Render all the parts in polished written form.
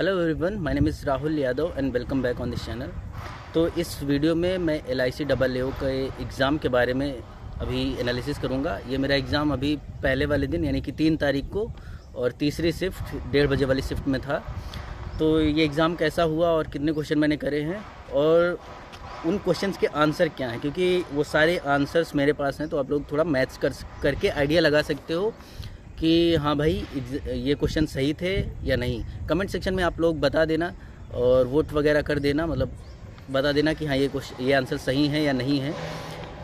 Hello everyone, my name is Rahul Yadav and welcome back on this channel. तो इस video में मैं LIC AAA के एग्ज़ाम के बारे में अभी एनालिसिस करूंगा। ये मेरा एग्ज़ाम अभी पहले वाले दिन यानी कि 3 तारीख को और तीसरी शिफ्ट 1:30 बजे वाली शिफ्ट में था। तो ये एग्ज़ाम कैसा हुआ और कितने क्वेश्चन मैंने करे हैं और उन क्वेश्चंस के आंसर क्या हैं, क्योंकि वो सारे आंसर्स मेरे पास हैं। तो आप लोग थोड़ा मैथ्स करके आइडिया लगा सकते हो कि हाँ भाई ये क्वेश्चन सही थे या नहीं। कमेंट सेक्शन में आप लोग बता देना और वोट वगैरह कर देना, मतलब बता देना कि हाँ ये आंसर सही है या नहीं है।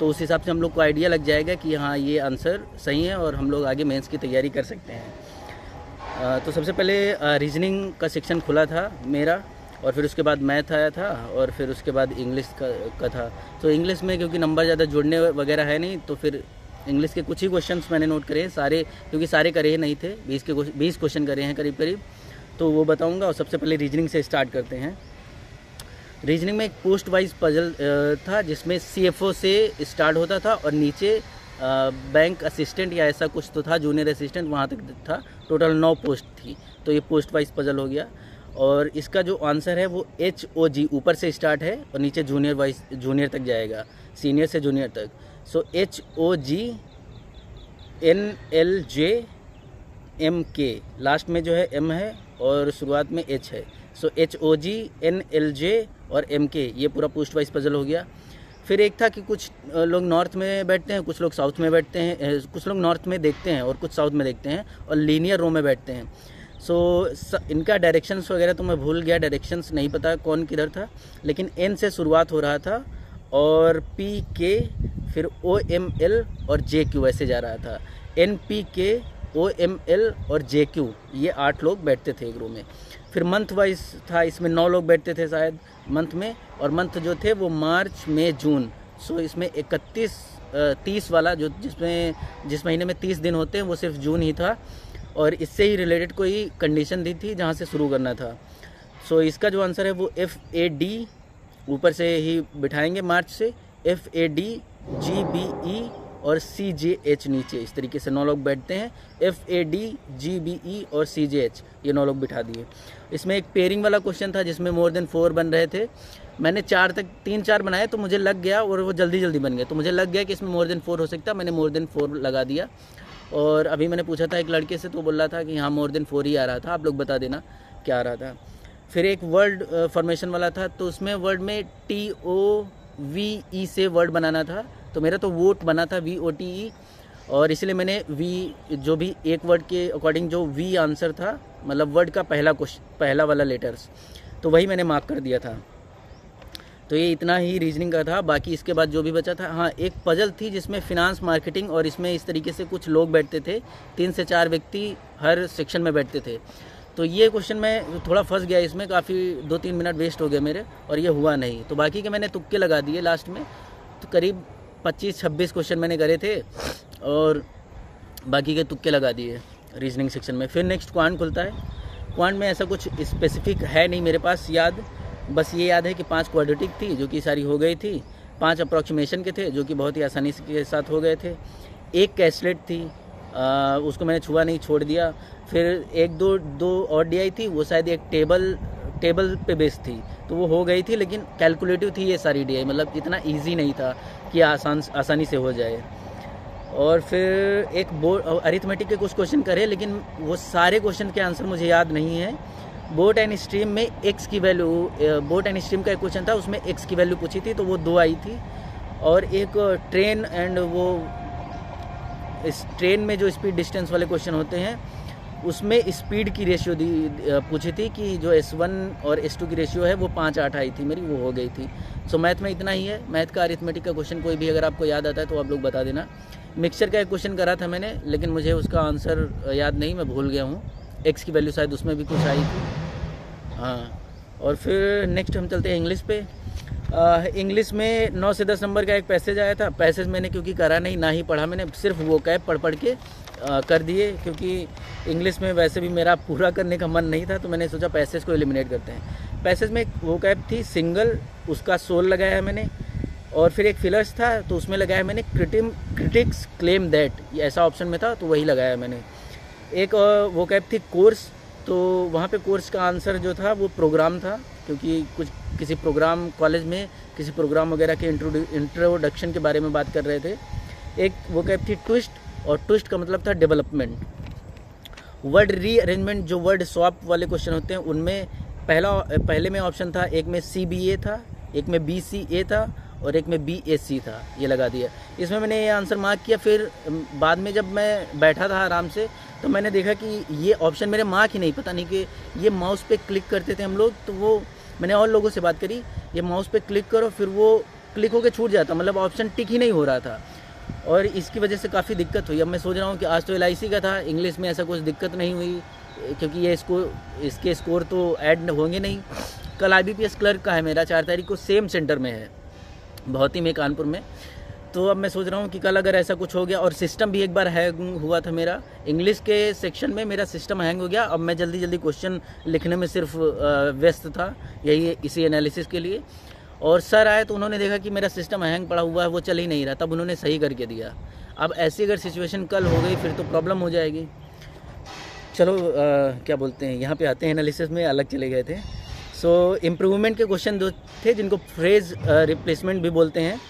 तो उस हिसाब से हम लोग को आइडिया लग जाएगा कि हाँ ये आंसर सही है और हम लोग आगे मेंस की तैयारी कर सकते हैं। तो सबसे पहले रीजनिंग का सेक्शन खुला था मेरा और फिर उसके बाद मैथ आया था और फिर उसके बाद इंग्लिश का था। तो इंग्लिश में क्योंकि नंबर ज़्यादा जोड़ने वगैरह है नहीं, तो फिर इंग्लिश के कुछ ही क्वेश्चंस मैंने नोट करे हैं सारे, क्योंकि सारे करे ही नहीं थे। 20 क्वेश्चन करे हैं करीब, तो वो बताऊंगा। और सबसे पहले रीजनिंग से स्टार्ट करते हैं। रीजनिंग में एक पोस्ट वाइज पजल था जिसमें CFO से स्टार्ट होता था और नीचे बैंक असिस्टेंट या ऐसा कुछ तो था, जूनियर असिस्टेंट वहाँ तक था। टोटल 9 पोस्ट थी, तो ये पोस्ट वाइज पजल हो गया। और इसका जो आंसर है वो HOG ऊपर से स्टार्ट है और नीचे जूनियर तक जाएगा, सीनियर से जूनियर तक। सो HOG NLJ MK, लास्ट में जो है M है और शुरुआत में H है। सो HOG NLJ और MK, ये पूरा पोस्ट वाइज पजल हो गया। फिर एक था कि कुछ लोग नॉर्थ में बैठते हैं, कुछ लोग साउथ में बैठते हैं, कुछ लोग नॉर्थ में देखते हैं और कुछ साउथ में देखते हैं और लीनियर रो में बैठते हैं। सो इनका डायरेक्शंस वगैरह तो मैं भूल गया, डायरेक्शंस नहीं पता कौन किधर था, लेकिन N से शुरुआत हो रहा था और PK फिर OML और JQ ऐसे जा रहा था। NPK OML और JQ, ये 8 लोग बैठते थे एक रो में। फिर मंथ वाइज था, इसमें 9 लोग बैठते थे शायद मंथ में, और मंथ जो थे वो मार्च मई जून। सो इसमें 30 वाला जो जिस महीने में 30 दिन होते हैं वो सिर्फ जून ही था और इससे ही रिलेटेड कोई कंडीशन दी थी जहाँ से शुरू करना था। सो इसका जो आंसर है वो FAD ऊपर से ही बिठाएंगे मार्च से, FAD GBE और CJH नीचे। इस तरीके से 9 लोग बैठते हैं। FAD GBE और CJH, ये 9 लोग बिठा दिए। इसमें एक पेयरिंग वाला क्वेश्चन था जिसमें मोर देन 4 बन रहे थे। मैंने 3-4 बनाए तो मुझे लग गया और वो जल्दी बन गए, तो मुझे लग गया कि इसमें मोर देन 4 हो सकता है। मैंने मोर देन 4 लगा दिया। और अभी मैंने पूछा था एक लड़के से, तो बोल रहा था कि हाँ मोर देन 4 ही आ रहा था। आप लोग बता देना क्या आ रहा था। फिर एक वर्ड फॉर्मेशन वाला था, तो उसमें वर्ड में TOVE से वर्ड बनाना था। तो मेरा तो वोट बना था VOTE, और इसलिए मैंने जो भी एक वर्ड के अकॉर्डिंग जो V आंसर था, मतलब वर्ड का पहला वाला लेटर्स, तो वही मैंने मार्क कर दिया था। तो ये इतना ही रीजनिंग का था। बाकी इसके बाद जो भी बचा था, हाँ एक पजल थी जिसमें फिनांस मार्केटिंग, और इसमें इस तरीके से कुछ लोग बैठते थे, 3 से 4 व्यक्ति हर सेक्शन में बैठते थे। तो ये क्वेश्चन मैं थोड़ा फंस गया इसमें, काफ़ी 2-3 मिनट वेस्ट हो गए मेरे और ये हुआ नहीं। तो बाकी के मैंने तुक्के लगा दिए लास्ट में, तो करीब 25-26 क्वेश्चन मैंने करे थे और बाकी के तुक्के लगा दिए रीजनिंग सेक्शन में। फिर नेक्स्ट क्वांट खुलता है। क्वांट में ऐसा कुछ स्पेसिफिक है नहीं मेरे पास याद, बस ये याद है कि 5 क्वाड्रेटिक थी जो कि सारी हो गई थी, 5 अप्रॉक्सीमेशन के थे जो कि बहुत ही आसानी के साथ हो गए थे, एक कैसलेट थी, उसको मैंने छुआ नहीं, छोड़ दिया। फिर 1-2 और DI थी, वो शायद एक टेबल पे बेस्ड थी तो वो हो गई थी, लेकिन कैलकुलेटिव थी ये सारी DI, मतलब इतना इजी नहीं था कि आसानी से हो जाए। और फिर एक अरिथमेटिक के कुछ क्वेश्चन करे, लेकिन वो सारे क्वेश्चन के आंसर मुझे याद नहीं है। बोट एंड स्ट्रीम में x की वैल्यू, बोट एंड स्ट्रीम का एक क्वेश्चन था, उसमें x की वैल्यू पूछी थी तो वो 2 आई थी। और एक ट्रेन एंड वो इस ट्रेन में जो स्पीड डिस्टेंस वाले क्वेश्चन होते हैं उसमें स्पीड की रेशियो पूछी थी कि जो S1 और S2 की रेशियो है वो 5-8 आई थी मेरी, वो हो गई थी। सो मैथ में इतना ही है। मैथ का अरिथमेटिक का क्वेश्चन कोई भी अगर आपको याद आता है तो आप लोग बता देना। मिक्सचर का एक क्वेश्चन करा था मैंने, लेकिन मुझे उसका आंसर याद नहीं, मैं भूल गया हूँ। x की वैल्यू शायद उसमें भी कुछ आई थी, हाँ। और फिर नेक्स्ट हम चलते हैं इंग्लिश पे। इंग्लिश में 9 से 10 नंबर का एक पैसेज आया था। पैसेज मैंने क्योंकि करा नहीं, ना ही पढ़ा, मैंने सिर्फ वो कैब पढ़ के कर दिए, क्योंकि इंग्लिश में वैसे भी मेरा पूरा करने का मन नहीं था, तो मैंने सोचा पैसेज को एलिमिनेट करते हैं। पैसेज में वो कैब थी सिंगल, उसका सोल लगाया है मैंने, और फिर एक फिलर्स था तो उसमें लगाया मैंने क्रिटिक्स क्लेम दैट, ये ऐसा ऑप्शन में था तो वही लगाया मैंने। एक वो कैब थी कोर्स, तो वहाँ पे कोर्स का आंसर जो था वो प्रोग्राम था, क्योंकि कुछ किसी प्रोग्राम कॉलेज में किसी प्रोग्राम वगैरह के इंट्रोडक्शन के बारे में बात कर रहे थे। एक वो कैब थी ट्विस्ट, और ट्विस्ट का मतलब था डेवलपमेंट। वर्ड रीअरेंजमेंट, जो वर्ड स्वैप वाले क्वेश्चन होते हैं उनमें पहले में ऑप्शन था, एक में CBA था, एक में BCA था और एक में BAC था, ये लगा दिया। इसमें मैंने ये आंसर मार्क किया। फिर बाद में जब मैं बैठा था आराम से तो मैंने देखा कि ये ऑप्शन मेरे मार्क ही नहीं, पता नहीं कि ये माउस पे क्लिक करते थे हम लोग, तो वो मैंने और लोगों से बात करी, ये माउस पे क्लिक करो फिर वो क्लिक होकर छूट जाता, मतलब ऑप्शन टिक ही नहीं हो रहा था, और इसकी वजह से काफ़ी दिक्कत हुई। अब मैं सोच रहा हूँ कि आज तो LIC का था, इंग्लिश में ऐसा कुछ दिक्कत नहीं हुई, क्योंकि ये इसके स्कोर तो ऐड होंगे नहीं। कल IBPS क्लर्क का है मेरा 4 तारीख को, सेम सेंटर में है, बहुत ही में कानपुर में। तो अब मैं सोच रहा हूँ कि कल अगर ऐसा कुछ हो गया, और सिस्टम भी एक बार हैंग हुआ था मेरा, इंग्लिश के सेक्शन में मेरा सिस्टम हैंग हो गया। अब मैं जल्दी क्वेश्चन लिखने में सिर्फ व्यस्त था, यही इसी एनालिसिस के लिए। और सर आए तो उन्होंने देखा कि मेरा सिस्टम हैंग पड़ा हुआ है, वो चल ही नहीं रहा, तब उन्होंने सही करके दिया। अब ऐसी अगर सिचुएशन कल हो गई फिर तो प्रॉब्लम हो जाएगी। चलो क्या बोलते हैं, यहाँ पे आते हैं एनालिसिस में, अलग चले गए थे। सो इम्प्रूवमेंट के क्वेश्चन जो थे, जिनको फ्रेज रिप्लेसमेंट भी बोलते हैं,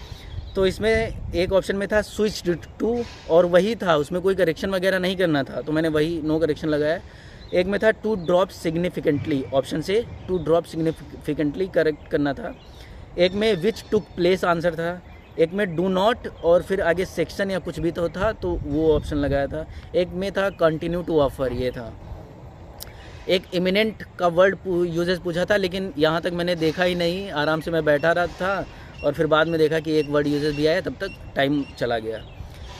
तो इसमें एक ऑप्शन में था स्विच टू, और वही था, उसमें कोई करेक्शन वगैरह नहीं करना था, तो मैंने वही नो करेक्शन लगाया। एक में था टू ड्रॉप सिग्निफिकेंटली, ऑप्शन से टू ड्रॉप सिग्निफिकेंटली करेक्ट करना था। एक में विच टुक प्लेस आंसर था। एक में डू नॉट और फिर आगे सेक्शन या कुछ भी तो था, तो वो ऑप्शन लगाया था। एक में था कंटिन्यू टू ऑफर, ये था। एक इमिनेंट का वर्ड यूजेस पूछा था, लेकिन यहाँ तक मैंने देखा ही नहीं, आराम से मैं बैठा रहा था और फिर बाद में देखा कि एक वर्ड यूजेस भी आया, तब तक टाइम चला गया।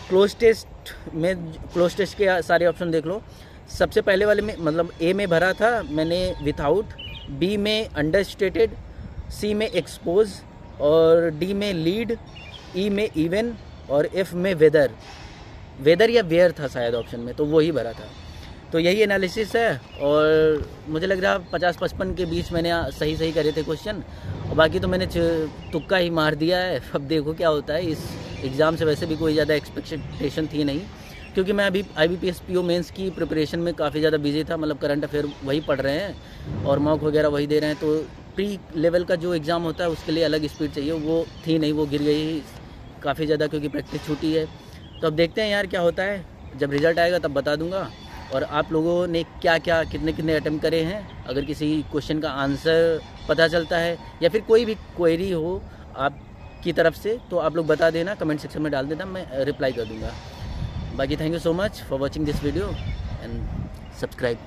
क्लोज टेस्ट के सारे ऑप्शन देख लो। सबसे पहले वाले में मतलब A में भरा था मैंने विथआउट, B में अंडरस्टेटेड, C में एक्सपोज, और D में लीड, E में इवन, और F में वेदर या वेयर था शायद ऑप्शन में, तो वही भरा था। तो यही एनालिसिस है, और मुझे लग रहा 50-55 के बीच मैंने सही करे थे क्वेश्चन, और बाकी तो मैंने तुक्का ही मार दिया है। अब देखो क्या होता है। इस एग्ज़ाम से वैसे भी कोई ज़्यादा एक्सपेक्टेशन थी नहीं, क्योंकि मैं अभी IBPS PO मेंस की प्रिपरेशन में काफ़ी ज़्यादा बिजी था, मतलब करंट अफेयर वही पढ़ रहे हैं और मॉक वगैरह वही दे रहे हैं। तो प्री लेवल का जो एग्ज़ाम होता है उसके लिए अलग स्पीड चाहिए, वो थी नहीं, वो गिर गई काफ़ी ज़्यादा, क्योंकि प्रैक्टिस छूटी है। तो अब देखते हैं यार क्या होता है, जब रिज़ल्ट आएगा तब बता दूंगा। और आप लोगों ने क्या कितने अटेम्प्ट करे हैं, अगर किसी क्वेश्चन का आंसर पता चलता है या फिर कोई भी क्वेरी हो आपकी तरफ से, तो आप लोग बता देना, कमेंट सेक्शन में डाल देना, मैं रिप्लाई कर दूंगा। बाकी thank you so much for watching this video and subscribe.